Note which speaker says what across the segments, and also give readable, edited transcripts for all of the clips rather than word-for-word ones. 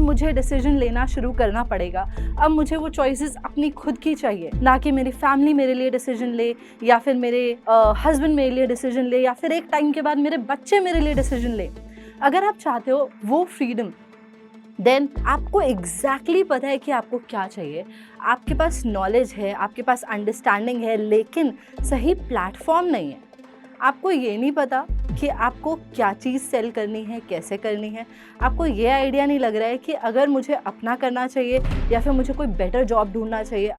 Speaker 1: मुझे डिसीजन लेना शुरू करना पड़ेगा। अब मुझे वो चॉइसेस अपनी खुद की चाहिए, ना कि मेरी फैमिली मेरे लिए डिसीजन ले, या फिर मेरे हस्बैंड मेरे लिए डिसीजन ले, या फिर एक टाइम के बाद मेरे बच्चे मेरे लिए डिसीजन ले। अगर आप चाहते हो वो फ्रीडम, देन आपको एग्जैक्टली पता है कि आपको क्या चाहिए, आपके पास नॉलेज है, आपके पास अंडरस्टैंडिंग है, लेकिन सही प्लेटफॉर्म नहीं है। आपको ये नहीं पता कि आपको क्या चीज़ सेल करनी है, कैसे करनी है। आपको ये आइडिया नहीं लग रहा है कि अगर मुझे अपना करना चाहिए या फिर मुझे कोई बेटर जॉब ढूंढना चाहिए।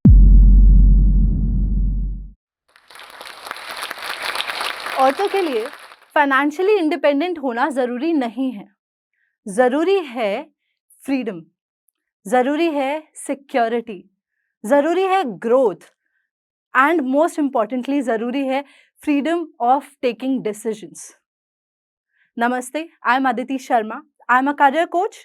Speaker 1: औरतों के लिए फाइनेंशियली इंडिपेंडेंट होना ज़रूरी नहीं है। ज़रूरी है फ्रीडम, ज़रूरी है सिक्योरिटी, ज़रूरी है ग्रोथ, एंड मोस्ट इम्पॉर्टेंटली ज़रूरी है फ्रीडम ऑफ टेकिंग डिसीजंस। नमस्ते, I am Aditi Sharma. I am a career coach,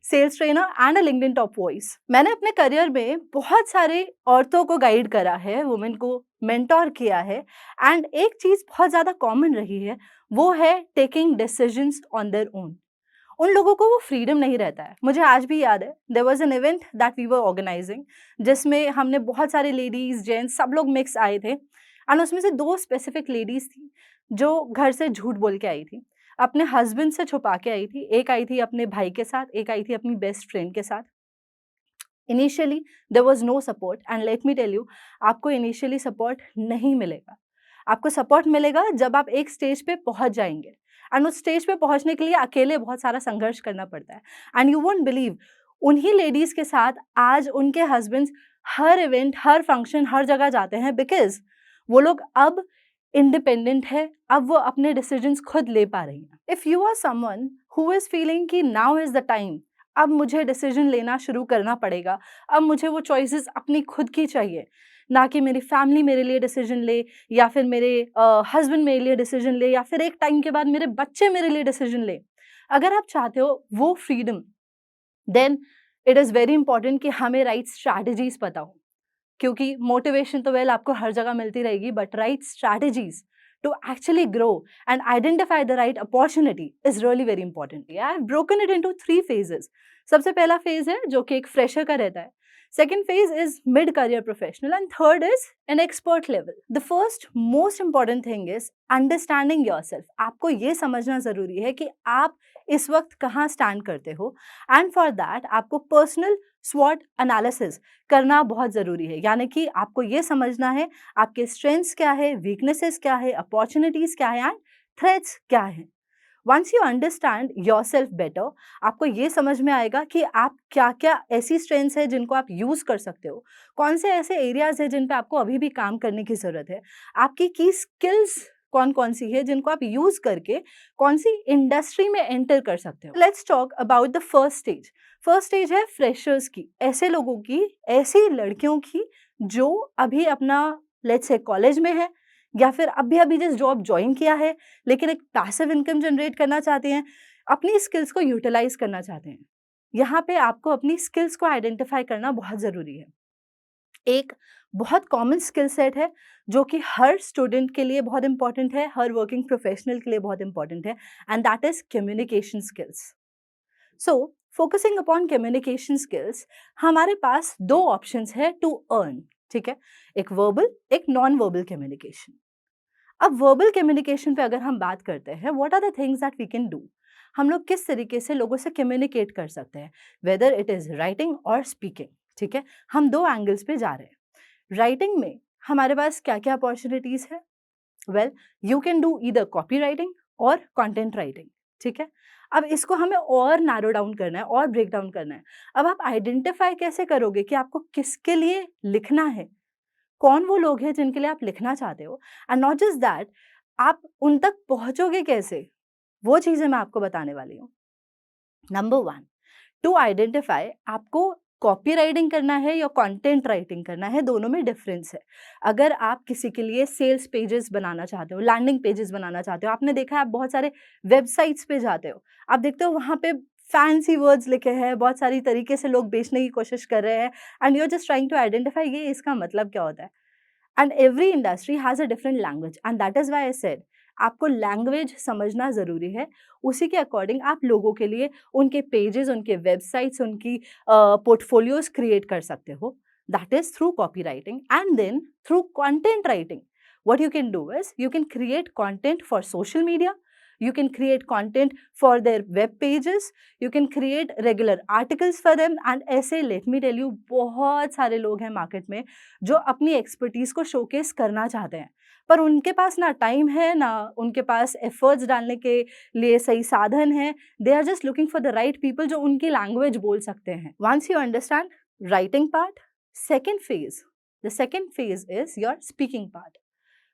Speaker 1: sales trainer and a LinkedIn top voice. मैंने अपने करियर में बहुत सारे औरतों को गाइड करा है, वुमेन को मेंटोर किया है, एंड एक चीज़ बहुत ज़्यादा कॉमन रही है, वो है taking decisions on their own. उन लोगों को वो फ्रीडम नहीं रहता है। मुझे आज भी याद है, there was an event that we were organizing, जिसमें हमने बहुत सारे लेडीज़, जेंट्स सब लोग मिक्स आए थे, एंड उसमें से 2 स्पेसिफिक लेडीज़ थी, जो घर से झूठ बोल के आई थी। अपने हस्बैंड से छुपा के आई थी। एक आई थी अपने भाई के साथ, एक आई थी अपनी बेस्ट फ्रेंड के साथ। Initially there was no support, and let me tell you, आपको इनिशियली सपोर्ट नहीं मिलेगा। आपको सपोर्ट मिलेगा जब आप एक स्टेज पे पहुंच जाएंगे, एंड उस स्टेज पे पहुंचने के लिए अकेले बहुत सारा संघर्ष करना पड़ता है। एंड यू वोंट बिलीव, उन्हीं लेडीज के साथ आज उनके हस्बैंड्स हर इवेंट, हर फंक्शन, हर जगह जाते हैं, बिकॉज वो लोग अब इंडिपेंडेंट है, अब वो अपने डिसीजंस खुद ले पा रही हैं। If you are someone who is feeling कि नाउ इज द टाइम, अब मुझे डिसीजन लेना शुरू करना पड़ेगा, अब मुझे वो चॉइसेस अपनी खुद की चाहिए, ना कि मेरी फैमिली मेरे लिए डिसीजन ले, या फिर मेरे हस्बैंड मेरे लिए डिसीजन ले, या फिर एक टाइम के बाद मेरे बच्चे मेरे लिए डिसीजन ले। अगर आप चाहते हो वो freedom, then it is very important कि हमें राइट स्ट्रैटेजीज पता हो, क्योंकि मोटिवेशन तो वेल आपको हर जगह मिलती रहेगी, but right strategies to actually grow and identify the right opportunity is really very important. I have broken it into 3 phases. सबसे पहला फेज है जो कि एक फ्रेशर का रहता है, second phase is mid career professional, and third is an expert level. The first most important thing is understanding yourself. आपको ये समझना जरूरी है कि आप इस वक्त कहाँ स्टैंड करते हो, एंड फॉर दैट आपको पर्सनल स्वॉट एनालिसिस करना बहुत ज़रूरी है। यानी कि आपको ये समझना है आपके स्ट्रेंथ्स क्या है, वीकनेसेस क्या है, अपॉर्चुनिटीज़ क्या है, एंड थ्रेट्स क्या है। Once you understand yourself better, आपको ये समझ में आएगा कि आप क्या-क्या ऐसी स्ट्रेंथ्स है जिनको आप यूज़ कर सकते हो, कौन से ऐसे एरियाज़ हैं जिन पे आपको अभी भी काम करने की ज़रूरत है, आपकी की स्किल्स कौन-कौन सी है जिनको आप यूज़ करके कौन सी इंडस्ट्री में एंटर कर सकते हो। Let's talk about the first stage. First stage है फ्रेशर्स की, ऐसे लोगों की, ऐसी लड़कियों की जो अभी अपना लेट्स से कॉलेज में है, या फिर अभी-अभी जस्ट जॉब जॉइन किया है, लेकिन एक पैसिव इनकम जनरेट करना चाहते हैं, अपनी स्किल्स को यूटिलाइज़ करना चाहते हैं। यहाँ पे आपको अपनी स्किल्स को आइडेंटिफ़ाई करना बहुत ज़रूरी है। एक बहुत कॉमन स्किल सेट है जो कि हर स्टूडेंट के लिए बहुत इंपॉर्टेंट है, हर वर्किंग प्रोफेशनल के लिए बहुत इंपॉर्टेंट है, and that is communication skills. So focusing upon communication skills, हमारे पास 2 ऑप्शंस है टू अर्न, ठीक है? एक वर्बल, एक नॉन वर्बल कम्युनिकेशन। अब वर्बल कम्युनिकेशन पे अगर हम बात करते हैं, what are the things that we can do, हम लोग किस तरीके से लोगों से कम्युनिकेट कर सकते हैं, वेदर इट इज़ राइटिंग और स्पीकिंग, ठीक है? हम 2 एंगल्स पे जा रहे हैं। राइटिंग में हमारे पास क्या-क्या अपॉर्चुनिटीज़ है? Well, you can do either copy writing और कंटेंट राइटिंग, ठीक है? अब इसको हमें और नैरो डाउन करना है और ब्रेक डाउन करना है। अब आप आइडेंटिफाई कैसे करोगे कि आपको किसके लिए लिखना है? कौन वो लोग हैं जिनके लिए आप लिखना चाहते हो? एंड नॉट जस्ट दैट, आप उन तक पहुँचोगे कैसे? वो चीज़ें मैं आपको बताने वाली हूँ। नंबर 1, टू आइडेंटिफाई आपको कॉपी राइटिंग करना है या कंटेंट राइटिंग करना है, दोनों में डिफरेंस है। अगर आप किसी के लिए सेल्स पेजेस बनाना चाहते हो, लैंडिंग पेजेस बनाना चाहते हो, आपने देखा है आप बहुत सारे वेबसाइट्स पे जाते हो, आप देखते हो वहाँ पे फैंसी वर्ड्स लिखे हैं, बहुत सारी तरीके से लोग बेचने की कोशिश कर रहे हैं, and you are just trying to identify ये इसका मतलब क्या होता है। And every industry has a different language, and that is why I said आपको लैंग्वेज समझना ज़रूरी है, उसी के अकॉर्डिंग आप लोगों के लिए उनके पेजेज़, उनके वेबसाइट्स, उनकी पोर्टफोलियोज़ क्रिएट कर सकते हो। That is through copywriting and then through content writing. What you can do is you can create content for social media, you can create content for their web pages, you can create regular articles for them and ऐसे let me tell you बहुत सारे लोग हैं market में जो अपनी expertise को showcase करना चाहते हैं, पर उनके पास ना टाइम है, ना उनके पास एफर्ट्स डालने के लिए सही साधन है। They are just looking for the right people जो उनकी लैंग्वेज बोल सकते हैं। Once you understand writing part, second phase, the second phase is your speaking part.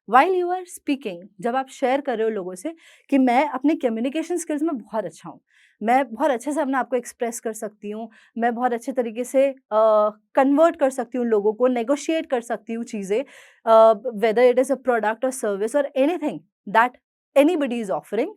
Speaker 1: While you are speaking, जब आप शेयर कर रहे हो लोगों से कि मैं अपने कम्युनिकेशन स्किल्स में बहुत अच्छा हूँ, मैं बहुत अच्छे से अपने आप को एक्सप्रेस कर सकती हूँ, मैं बहुत अच्छे तरीके से कन्वर्ट कर सकती हूँ लोगों को, नेगोशिएट कर सकती हूँ चीज़ें, whether it is a product और सर्विस और anything that anybody is offering.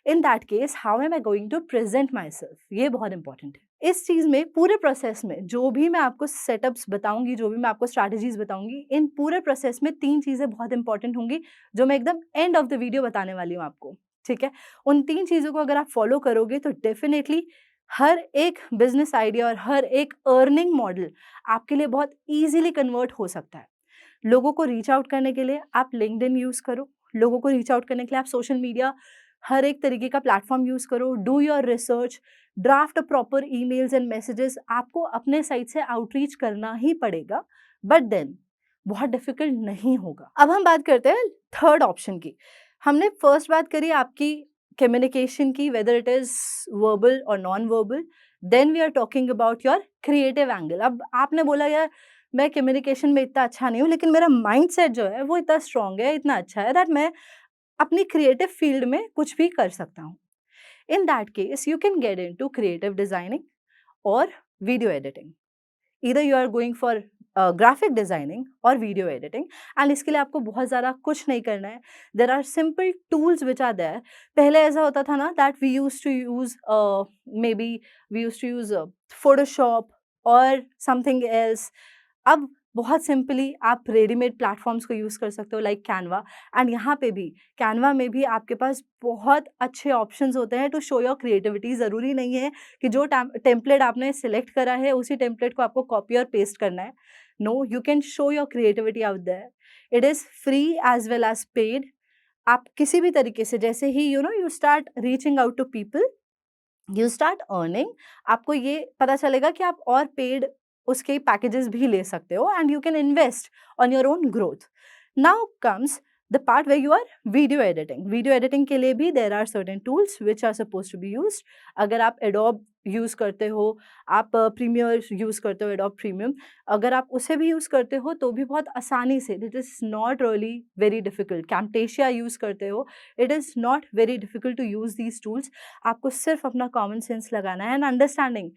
Speaker 1: In that case how am I going to present myself, ये बहुत इंपॉर्टेंट है। इस चीज़ में पूरे प्रोसेस में जो भी मैं आपको सेटअप्स बताऊंगी, जो भी मैं आपको स्ट्रैटेजीज बताऊंगी, इन पूरे प्रोसेस में 3 चीज़ें बहुत इंपॉर्टेंट होंगी जो मैं एकदम एंड ऑफ द वीडियो बताने वाली हूँ आपको। ठीक है, उन 3 चीज़ों को अगर आप फॉलो करोगे तो डेफिनेटली हर एक बिजनेस आइडिया और हर एक अर्निंग मॉडल आपके लिए बहुत ईजिली कन्वर्ट हो सकता है। लोगों को रीच आउट करने के लिए आप लिंक्डइन यूज़ करो, लोगों को रीच आउट करने के लिए आप सोशल मीडिया, हर एक तरीके का प्लेटफॉर्म यूज़ करो, do your research, draft proper emails and messages. आपको अपने साइड से आउटरीच करना ही पड़ेगा, बट देन बहुत डिफिकल्ट नहीं होगा। अब हम बात करते हैं थर्ड ऑप्शन की। हमने फर्स्ट बात करी आपकी कम्युनिकेशन की, वेदर इट इज वर्बल और non verbal, then we are talking about your creative angle. अब आपने बोला यार मैं कम्युनिकेशन में इतना अच्छा नहीं हूँ, लेकिन मेरा माइंडसेट जो है वो इतना स्ट्रांग है, इतना अच्छा है दैट मैं अपनी क्रिएटिव फील्ड में कुछ भी कर सकता हूँ। In that case you can get into creative designing और video editing. Either you are going for graphic designing और वीडियो एडिटिंग, एंड इसके लिए आपको बहुत ज़्यादा कुछ नहीं करना है। There are simple tools which are there. पहले ऐसा होता था ना that we use to use, maybe we use to use Photoshop और समथिंग एल्स। अब बहुत सिंपली आप रेडीमेड प्लेटफॉर्म्स को यूज़ कर सकते हो लाइक कैनवा, एंड यहाँ पे भी कैनवा में भी आपके पास बहुत अच्छे ऑप्शंस होते हैं टू शो योर क्रिएटिविटी। ज़रूरी नहीं है कि जो टेम्पलेट आपने सिलेक्ट करा है उसी टेम्पलेट को आपको कॉपी और पेस्ट करना है। No, you can show your creativity out there. It is free as well as paid. आप किसी भी तरीके से, जैसे ही you start reaching out to people, you start earning, आपको ये पता चलेगा कि आप और पेड उसके पैकेजेस भी ले सकते हो, and you can invest on your own growth. Now comes the part way you are video editing. Video editing के लिए भी there are certain tools which are suppose to be use. अगर आप एडोब यूज़ करते हो, आप premiere use करते हो, एडोब प्रीमियम, अगर आप उसे भी यूज़ करते हो तो भी बहुत आसानी से, it is not really very difficult. Camtasia use करते हो, it is not very difficult to use these tools. आपको सिर्फ अपना कॉमन सेंस लगाना है एंड अंडरस्टैंडिंग,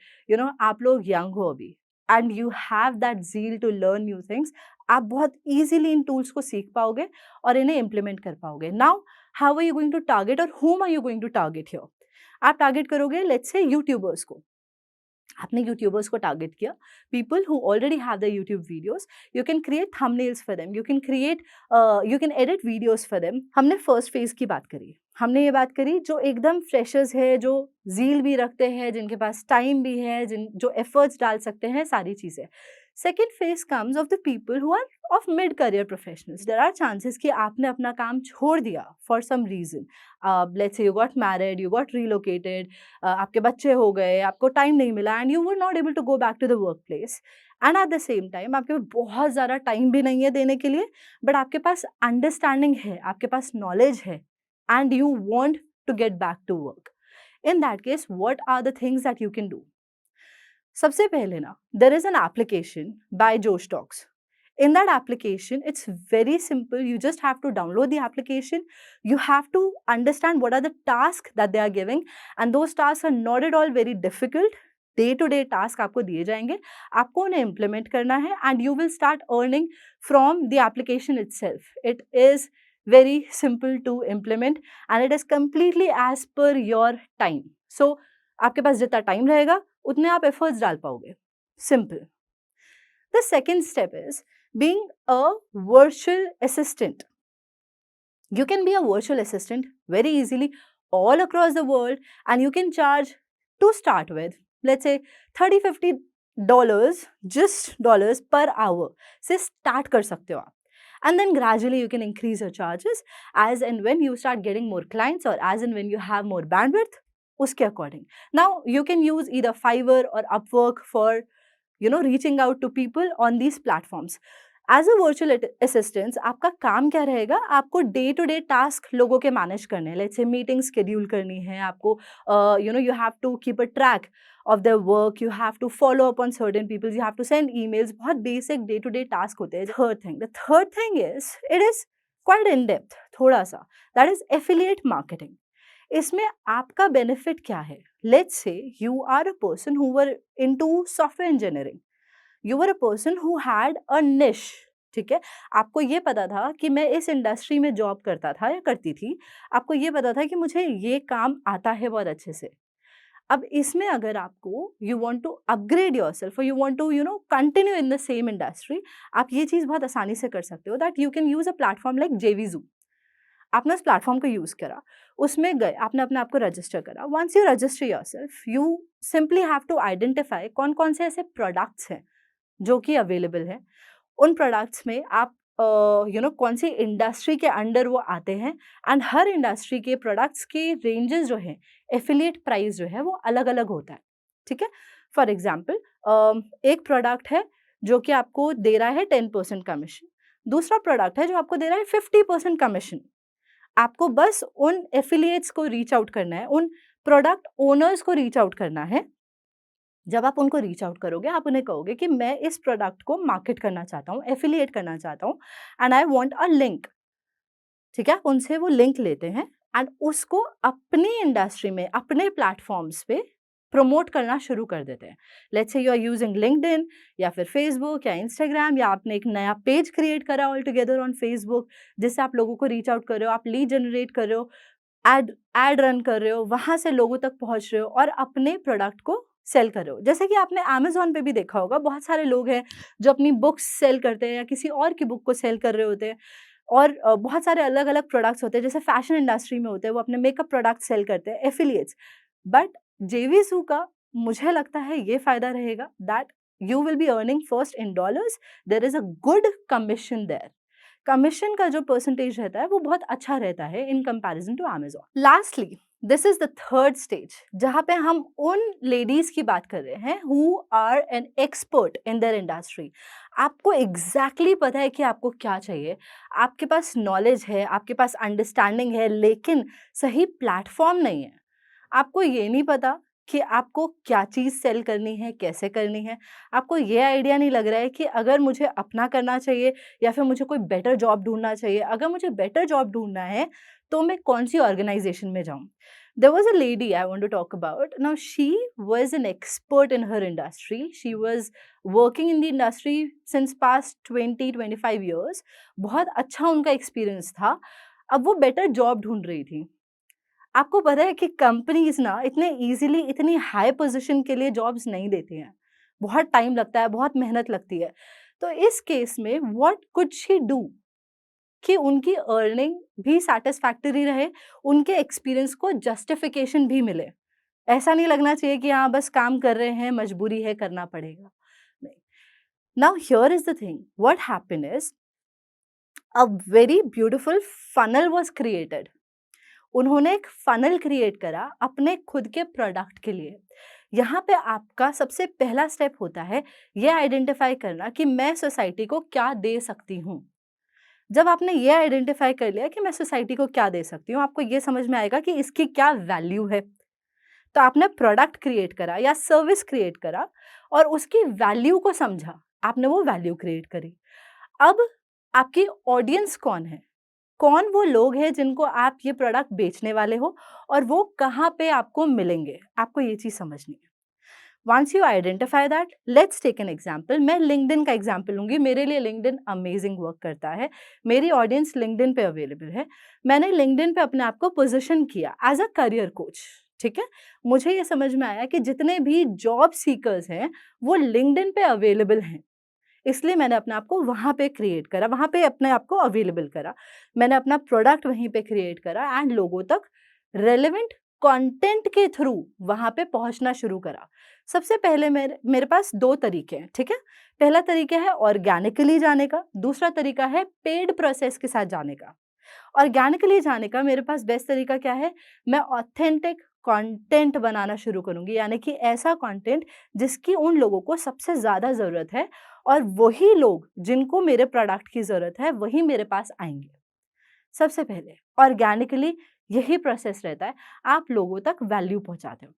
Speaker 1: आप लोग यंग हो अभी and you have that zeal to learn new things. आप बहुत ईजिली इन टूल्स को सीख पाओगे और इन्हें इम्प्लीमेंट कर पाओगे। Now how are you going to target और whom are you going to target here? आप टारगेट करोगे लेट्स से यूट्यूबर्स को। आपने यूट्यूबर्स को टारगेट किया, people who already have the YouTube videos, you can create thumbnails for them, you can edit videos for them. हमने first phase की बात करी, हमने ये बात करी जो एकदम फ्रेशर्स है, जो ज़ील भी रखते हैं, जिनके पास टाइम भी है, जो एफर्ट्स डाल सकते हैं, सारी चीज़ें। Second phase comes of the people who are of mid career professionals. There are chances कि आपने अपना काम छोड़ दिया for some reason, let's say you got married, you got relocated, आपके बच्चे हो गए, आपको टाइम नहीं मिला and you were not able to go back to the work place, and at the same time आपके पास बहुत ज़्यादा टाइम भी नहीं है देने के लिए, बट आपके पास अंडरस्टैंडिंग है, आपके पास नॉलेज है, and you want to get back to work. In that case what are the things that you can do? सबसे पहले ना, there is an application by Josh Talks. In that application, it's very simple. You just have to download the application. You have to understand what are the tasks that they are giving, and those tasks are not at all very difficult. Day to day task आपको दिए जाएंगे, आपको उन्हें implement करना है, and you will start earning from the application itself. It is very simple to implement and it is completely as per your time. So आपके पास जितना time रहेगा उतने आप एफर्ट्स डाल पाओगे. Simple. The second step is being a virtual assistant. You can be a virtual assistant very easily all across the world, and you can charge, to start with, let's say $30-50 just dollars per hour से start कर सकते हो आप. And then gradually you can increase your charges as and when you start getting more clients, or as and when you have more bandwidth, उसके according. Now you can use either Fiverr or Upwork for reaching out to people on these platforms. As a virtual assistant आपका काम क्या रहेगा, आपको day to day task लोगों के manage करने हैं. लेट्स से मीटिंग शेड्यूल करनी है आपको, you have to keep a track of the work, you have to follow up on certain people, you have to send emails. बहुत basic day to day task होते हैं. The third thing is, it is quite in depth थोड़ा सा, that is affiliate marketing. इसमें आपका benefit क्या है? Let's say you are a person who were into software engineering, you were a person who had a niche. ठीक है, आपको ये पता था कि मैं इस इंडस्ट्री में जॉब करता था या करती थी, आपको ये पता था कि मुझे ये काम आता है बहुत अच्छे से. अब इसमें अगर आपको you want to upgrade yourself, और you want to continue in the same industry, आप ये चीज़ बहुत आसानी से कर सकते हो. That you can use a platform like JVZoo. आपने उस प्लेटफॉर्म को यूज़ करा, उसमें गए, आपने अपने आप को रजिस्टर करा. Once you register yourself, you simply have to identify कौन कौन से ऐसे प्रोडक्ट्स हैं जो कि अवेलेबल है. उन प्रोडक्ट्स में आप कौन सी इंडस्ट्री के अंडर वो आते हैं, एंड हर इंडस्ट्री के प्रोडक्ट्स के रेंजेस जो हैं, एफिलिएट प्राइस जो है वो अलग अलग होता है. ठीक है, फॉर एग्जाम्पल एक प्रोडक्ट है जो कि आपको दे रहा है 10% कमीशन, दूसरा प्रोडक्ट है जो आपको दे रहा है 50% कमीशन. आपको बस उन एफिलिएट्स को रीच आउट करना है, उन प्रोडक्ट ओनर्स को रीच आउट करना है. जब आप उनको रीच आउट करोगे, आप उन्हें कहोगे कि मैं इस प्रोडक्ट को मार्केट करना चाहता हूँ, एफिलिएट करना चाहता हूँ, and I want a link. ठीक है, उनसे वो लिंक लेते हैं एंड उसको अपनी इंडस्ट्री में, अपने प्लेटफॉर्म्स पे प्रमोट करना शुरू कर देते हैं. Let's say you are using LinkedIn या फिर फेसबुक या इंस्टाग्राम, या आपने एक नया पेज क्रिएट करा ऑल टुगेदर ऑन फेसबुक, जिससे आप लोगों को रीच आउट कर रहे हो, आप लीड जनरेट कर रहे हो, एड रन कर रहे हो, वहाँ से लोगों तक पहुँच रहे हो और अपने प्रोडक्ट को सेल कर रहे हो. जैसे कि आपने अमेज़न पे भी देखा होगा, बहुत सारे लोग हैं जो अपनी बुक्स सेल करते हैं या किसी और की बुक को सेल कर रहे होते हैं, और बहुत सारे अलग-अलग प्रोडक्ट्स होते हैं, जैसे फैशन इंडस्ट्री में होते हैं, वो अपने मेकअप प्रोडक्ट सेल करते हैं, एफिलिएट्स. बट JVZoo का मुझे लगता है ये फ़ायदा रहेगा that you will be earning first in dollars, there is a good commission there. Commission का जो परसेंटेज रहता है वो बहुत अच्छा रहता है in comparison to Amazon. Lastly, this is the third stage, जहाँ पे हम उन लेडीज़ की बात कर रहे हैं who are an expert in their industry. आपको एग्ज़ैक्टली पता है कि आपको क्या चाहिए, आपके पास नॉलेज है, आपके पास अंडरस्टैंडिंग है, लेकिन सही प्लेटफ़ॉर्म नहीं है. आपको ये नहीं पता कि आपको क्या चीज़ सेल करनी है, कैसे करनी है. आपको ये आइडिया नहीं लग रहा है कि अगर मुझे अपना करना चाहिए या फिर मुझे कोई बेटर जॉब ढूँढना चाहिए. अगर मुझे बेटर जॉब ढूँढना है, तो मैं कौन-सी ऑर्गनाइज़ेशन में जाऊँ? There was a lady I want to talk about. Now, she was an expert in her industry. She was working in the industry since past 20-25 years. बहुत अच्छा उनका एक्सपीरियंस था. अब वो बेटर जॉब ढूँढ रही थी. आपको पता है कि कंपनीज़ ना इतने ईज़िली इतनी हाई पोज़ीशन के लिए जॉब्स नहीं देती हैं. बहुत टाइम लगता है, बहुत मेहनत लगती है. तो इस केस में व्हाट कुड शी डू कि उनकी अर्निंग भी सैटिस्फैक्टरी रहे, उनके एक्सपीरियंस को जस्टिफिकेशन भी मिले. ऐसा नहीं लगना चाहिए कि हाँ, बस काम कर रहे हैं, मजबूरी है, करना पड़ेगा. नहीं. Now here is the thing, what happened is a very beautiful funnel was created. उन्होंने एक फ़नल क्रिएट करा अपने खुद के प्रोडक्ट के लिए. यहाँ पे आपका सबसे पहला स्टेप होता है ये आइडेंटिफ़ाई करना कि मैं सोसाइटी को क्या दे सकती हूँ. जब आपने ये आइडेंटिफ़ाई कर लिया कि मैं सोसाइटी को क्या दे सकती हूँ, आपको ये समझ में आएगा कि इसकी क्या वैल्यू है. तो आपने प्रोडक्ट क्रिएट करा या सर्विस क्रिएट करा और उसकी वैल्यू को समझा, आपने वो वैल्यू क्रिएट करी. अब आपकी ऑडियंस कौन है? कौन वो लोग हैं जिनको आप ये प्रोडक्ट बेचने वाले हो और वो कहाँ पे आपको मिलेंगे? आपको ये चीज़ समझनी है. Once you identify that, let's take an example. मैं लिंक्डइन का एग्जांपल लूँगी. मेरे लिए लिंक्डइन अमेजिंग वर्क करता है. मेरी ऑडियंस लिंक्डइन पे अवेलेबल है. मैंने लिंक्डइन पे अपने आप को पोज़ीशन किया एज़ अ करियर कोच. ठीक है? मुझे ये समझ में आया कि जितने भी जॉब सीकर्स हैं, वो लिंक्डइन पे अवेलेबल हैं. इसलिए मैंने अपने आप को वहाँ पे क्रिएट करा, वहाँ पे अपने आप को अवेलेबल करा। मैंने अपना प्रोडक्ट वहीं पे क्रिएट करा एंड लोगों तक रेलेवेंट कंटेंट के थ्रू वहाँ पे पहुँचना शुरू करा। सबसे पहले मेरे मेरे पास 2 तरीके हैं, ठीक है? पहला तरीका है ऑर्गेनिकली जाने का, दूसरा तरीका है पेड प्रोसेस के साथ जाने का। ऑर्गेनिकली जाने का मेरे पास बेस्ट तरीका क्या है? मैं ऑथेंटिक कंटेंट बनाना शुरू करूँगी, यानी कि ऐसा कंटेंट जिसकी उन लोगों को सबसे ज़्यादा ज़रूरत है और वही लोग जिनको मेरे प्रोडक्ट की ज़रूरत है, वही मेरे पास आएँगे। सबसे पहले ऑर्गेनिकली यही प्रोसेस रहता है, आप लोगों तक वैल्यू पहुँचाते हो।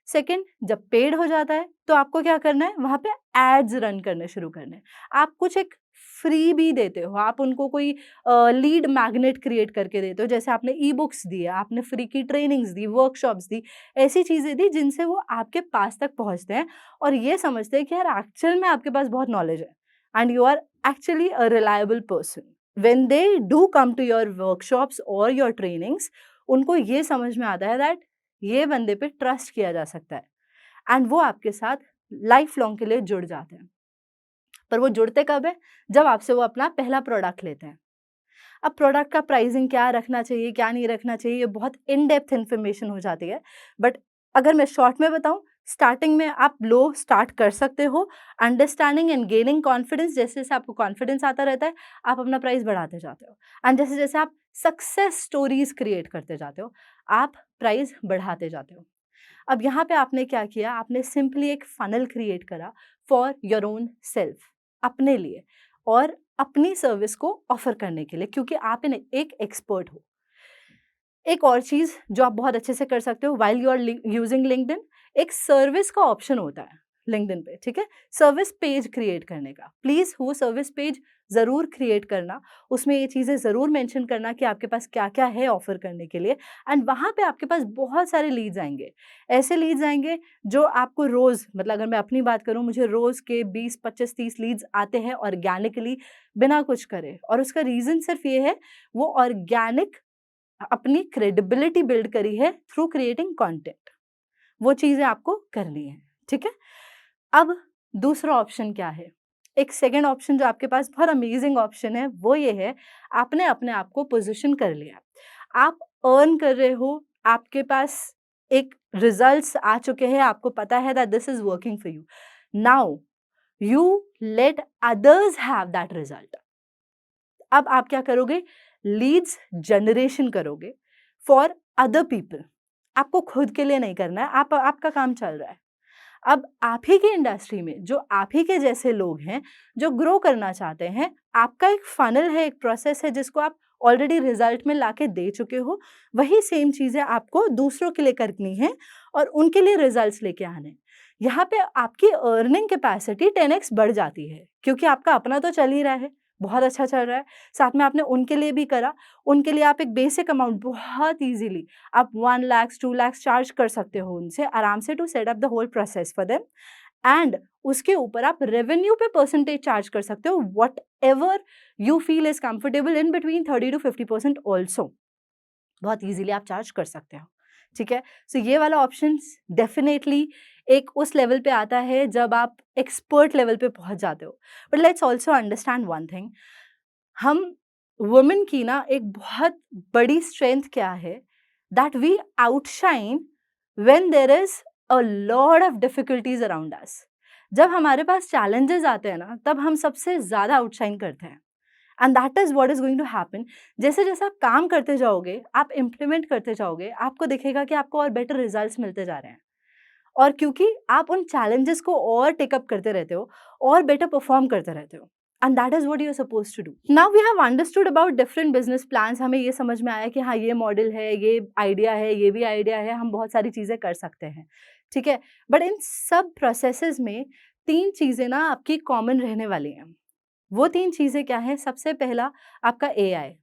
Speaker 1: सेकंड, जब पेड हो जाता है तो आपको क्या करना है, वहाँ पे एड्स रन करने शुरू करने हैं। आप कुछ एक फ्री भी देते हो, आप उनको कोई लीड मैग्नेट क्रिएट करके देते हो, जैसे आपने ई-बुक्स दिए, आपने फ्री की ट्रेनिंग्स दी, वर्कशॉप्स दी, ऐसी चीज़ें दी जिनसे वो आपके पास तक पहुँचते हैं और ये समझते हैं कि यार एक्चुअल में आपके पास बहुत नॉलेज है and you are actually a reliable person. When they do come to your workshops और योर ट्रेनिंग्स, उनको ये समझ में आता है दैट ये बंदे पे ट्रस्ट किया जा सकता है एंड वो आपके साथ लाइफ लॉन्ग के लिए जुड़ जाते हैं। पर वो जुड़ते कब है? जब आपसे वो अपना पहला प्रोडक्ट लेते हैं। अब प्रोडक्ट का प्राइसिंग क्या रखना चाहिए, क्या नहीं रखना चाहिए, ये बहुत इन डेप्थ इन्फॉर्मेशन हो जाती है। बट अगर मैं शॉर्ट में बताऊँ, स्टार्टिंग में आप लो स्टार्ट कर सकते हो। अंडरस्टैंडिंग एंड गेनिंग कॉन्फिडेंस, जैसे-जैसे आपको कॉन्फिडेंस आता रहता है, आप अपना प्राइस बढ़ाते जाते हो एंड जैसे-जैसे आप सक्सेस स्टोरीज़ क्रिएट करते जाते हो, आप प्राइस बढ़ाते जाते हो। अब यहाँ पे आपने क्या किया, आपने सिंपली एक फनल क्रिएट करा फॉर योर ओन सेल्फ, अपने लिए और अपनी सर्विस को ऑफर करने के लिए, क्योंकि आप एक एक्सपर्ट हो। एक और चीज़ जो आप बहुत अच्छे से कर सकते हो while you are using LinkedIn, एक सर्विस का ऑप्शन होता है लिंक्डइन पे, ठीक है? सर्विस पेज क्रिएट करने का। प्लीज़ वो सर्विस पेज ज़रूर क्रिएट करना, उसमें ये चीज़ें ज़रूर मेंशन करना कि आपके पास क्या-क्या है ऑफ़र करने के लिए एंड वहाँ पे आपके पास बहुत सारे लीड्स आएँगे। ऐसे लीड्स आएँगे जो आपको रोज़, मतलब अगर मैं अपनी बात करूँ, मुझे रोज़ के 20, 25, 30 लीड्स आते हैं ऑर्गेनिकली, बिना कुछ करे, और उसका रीज़न सिर्फ़ ये है, वो ऑर्गेनिक अपनी क्रेडिबिलिटी बिल्ड करी है थ्रू क्रिएटिंग कंटेंट। वो चीज़ें आपको करनी है, ठीक है? अब दूसरा ऑप्शन क्या है? एक सेकंड ऑप्शन जो आपके पास बहुत अमेजिंग ऑप्शन है, वो ये है, आपने अपने आप को पोज़ीशन कर लिया। आप अर्न कर रहे हो, आपके पास एक रिज़ल्ट्स आ चुके हैं, आपको पता है that this is working for you. Now you let others have that result. अब आप क्या करोगे? लीड्स जनरेशन करोगे फॉर अदर पीपल। आपको खुद के लिए नहीं करना है, आपका काम चल रहा है। अब आप ही की इंडस्ट्री में जो आप ही के जैसे लोग हैं, जो ग्रो करना चाहते हैं, आपका एक फनल है, एक प्रोसेस है जिसको आप ऑलरेडी रिजल्ट में लाके दे चुके हो। वही सेम चीज़ें आपको दूसरों के लिए करनी है और उनके लिए रिजल्ट्स लेके आने हैं। यहाँ पे आपकी अर्निंग कैपेसिटी 10x बढ़ जाती है, क्योंकि आपका अपना तो चल ही रहा है, बहुत अच्छा चल रहा है। साथ में आपने उनके लिए भी करा, उनके लिए आप एक बेसिक अमाउंट बहुत ईज़िली आप 1 लाख, 2 लाख चार्ज कर सकते हो उनसे आराम से, to set up the whole process for them and उसके ऊपर आप रेवेन्यू पे परसेंटेज चार्ज कर सकते हो, whatever you feel is comfortable, in between 30 to 50% also. बहुत ईज़िली आप चार्ज कर सकते हो, ठीक है? सो ये वाला ऑप्शंस डेफ़िनेटली एक उस लेवल पे आता है जब आप एक्सपर्ट लेवल पे पहुँच जाते हो। But let's also understand one thing, हम वुमेन की ना एक बहुत बड़ी स्ट्रेंथ क्या है, that we outshine when there is a lot of difficulties around us. जब हमारे पास चैलेंजेस आते हैं ना, तब हम सबसे ज़्यादा आउटशाइन करते हैं and that is what is going to happen. जैसे-जैसे आप काम करते जाओगे, आप इम्प्लीमेंट करते जाओगे, आपको दिखेगा कि आपको और बेटर रिजल्ट्स मिलते जा रहे हैं। और क्योंकि आप उन चैलेंजेस को और टेक अप करते रहते हो और बेटर परफॉर्म करते रहते हो and that is what you are supposed to do. Now we have understood about different business plans. हमें ये समझ में आया कि हाँ, ये मॉडल है, ये आइडिया है, ये भी आइडिया है, हम बहुत सारी चीज़ें कर सकते हैं, ठीक है? बट इन सब प्रोसेसेस में 3 चीज़ें ना आपकी कॉमन रहने वाली हैं। वो 3 चीज़ें क्या हैं? सबसे पहला आपका एआई।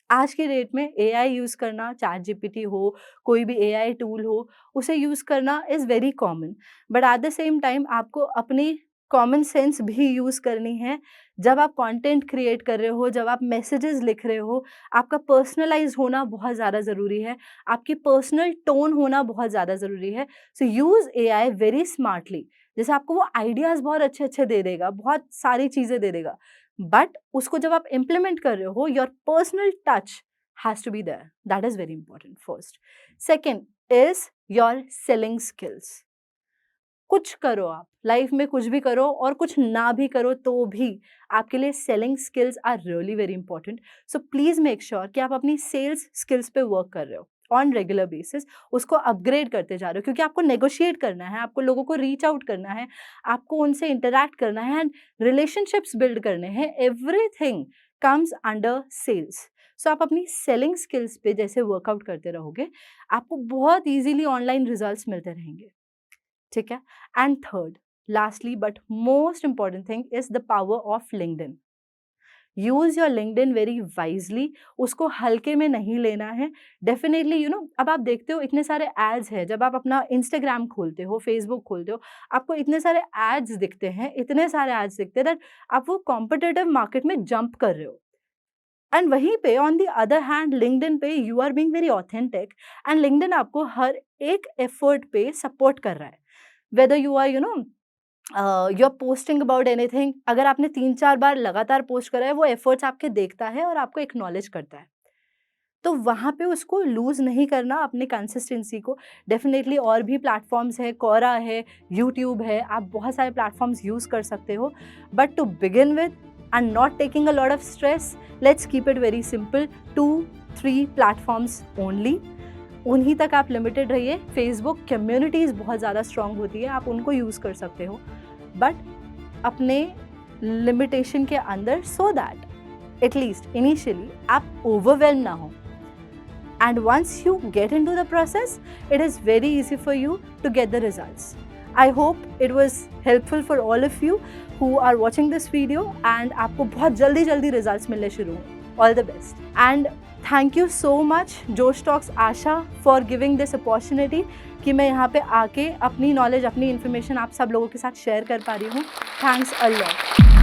Speaker 1: आज के डेट में एआई यूज़ करना, चैट जीपीटी हो, कोई भी एआई टूल हो, उसे यूज़ करना is very common. But at the same time आपको अपनी कॉमन सेंस भी यूज़ करनी है। जब आप कंटेंट क्रिएट कर रहे हो, जब आप मैसेजेस लिख रहे हो, आपका पर्सनलाइज़ होना बहुत ज़्यादा ज़रूरी है, आपकी पर्सनल टोन होना बहुत ज़्यादा ज़रूरी है। So use AI very smartly. जैसे आपको वो आइडियाज़ बहुत अच्छे-अच्छे दे देगा, बहुत सारी चीज़ें दे देगा, बट उसको जब आप इम्प्लीमेंट कर रहे हो, your personal touch has to be there, that is very important first. Second is your selling skills. कुछ करो आप, लाइफ में कुछ भी करो और कुछ ना भी करो तो भी आपके लिए selling skills are really very important. So please make sure कि आप अपनी सेल्स स्किल्स पे वर्क कर रहे हो ऑन रेगुलर बेसिस, उसको अपग्रेड करते जा रहे हो, क्योंकि आपको नेगोशिएट करना है, आपको लोगों को रीच आउट करना है, आपको उनसे इंटरैक्ट करना है एंड रिलेशनशिप्स बिल्ड करने हैं। Everything comes under sales. So आप अपनी सेलिंग स्किल्स पे जैसे वर्कआउट करते रहोगे, आपको बहुत ईजिली ऑनलाइन रिजल्ट्स मिलते रहेंगे, ठीक है? And third, lastly but most important thing is the power of LinkedIn. Use your LinkedIn very wisely, उसको हल्के में नहीं लेना है। डेफिनेटली अब आप देखते हो इतने सारे एड्स हैं, जब आप अपना इंस्टाग्राम खोलते हो, फेसबुक खोलते हो, आपको इतने सारे एड्स दिखते हैं, इतने सारे एड्स दिखते हैं दैट आप वो कॉम्पिटिटिव मार्केट में जंप कर रहे हो। एंड वहीं पे on the other hand LinkedIn पे you are being very authentic and LinkedIn आपको हर एक एफर्ट पे सपोर्ट कर रहा है। Whether you are you are posting about anything, अगर आपने 3-4 बार लगातार पोस्ट करा है, वो एफर्ट्स आपके देखता है और आपको एक्नॉलेज करता है। तो वहाँ पे उसको लूज़ नहीं करना, अपनी कंसिस्टेंसी को। डेफिनेटली और भी प्लेटफ़ॉर्म्स है, क्वोरा है, यूट्यूब है, आप बहुत सारे प्लेटफ़ॉर्म्स यूज़ कर सकते हो। But to begin with and not taking a lot of stress, let's keep it very simple, 2-3 platforms only. उन्हीं तक आप लिमिटेड रहिए। फेसबुक कम्युनिटीज़ बहुत ज़्यादा स्ट्रॉन्ग होती है, आप उनको यूज़ कर सकते हो, बट अपने लिमिटेशन के अंदर, सो दैट एटलीस्ट इनिशियली आप ओवरवेल्म ना हो। And once you get into the process, it is very easy for you to get the results. I hope it was helpful for all of you who are watching this video and आपको बहुत जल्दी results मिलने शुरू हों। All the best. And thank you so much जोश talks Asha for giving this opportunity कि मैं यहाँ पे आके अपनी नॉलेज, अपनी इन्फॉर्मेशन आप सब लोगों के साथ शेयर कर पा रही हूँ। Thanks a lot.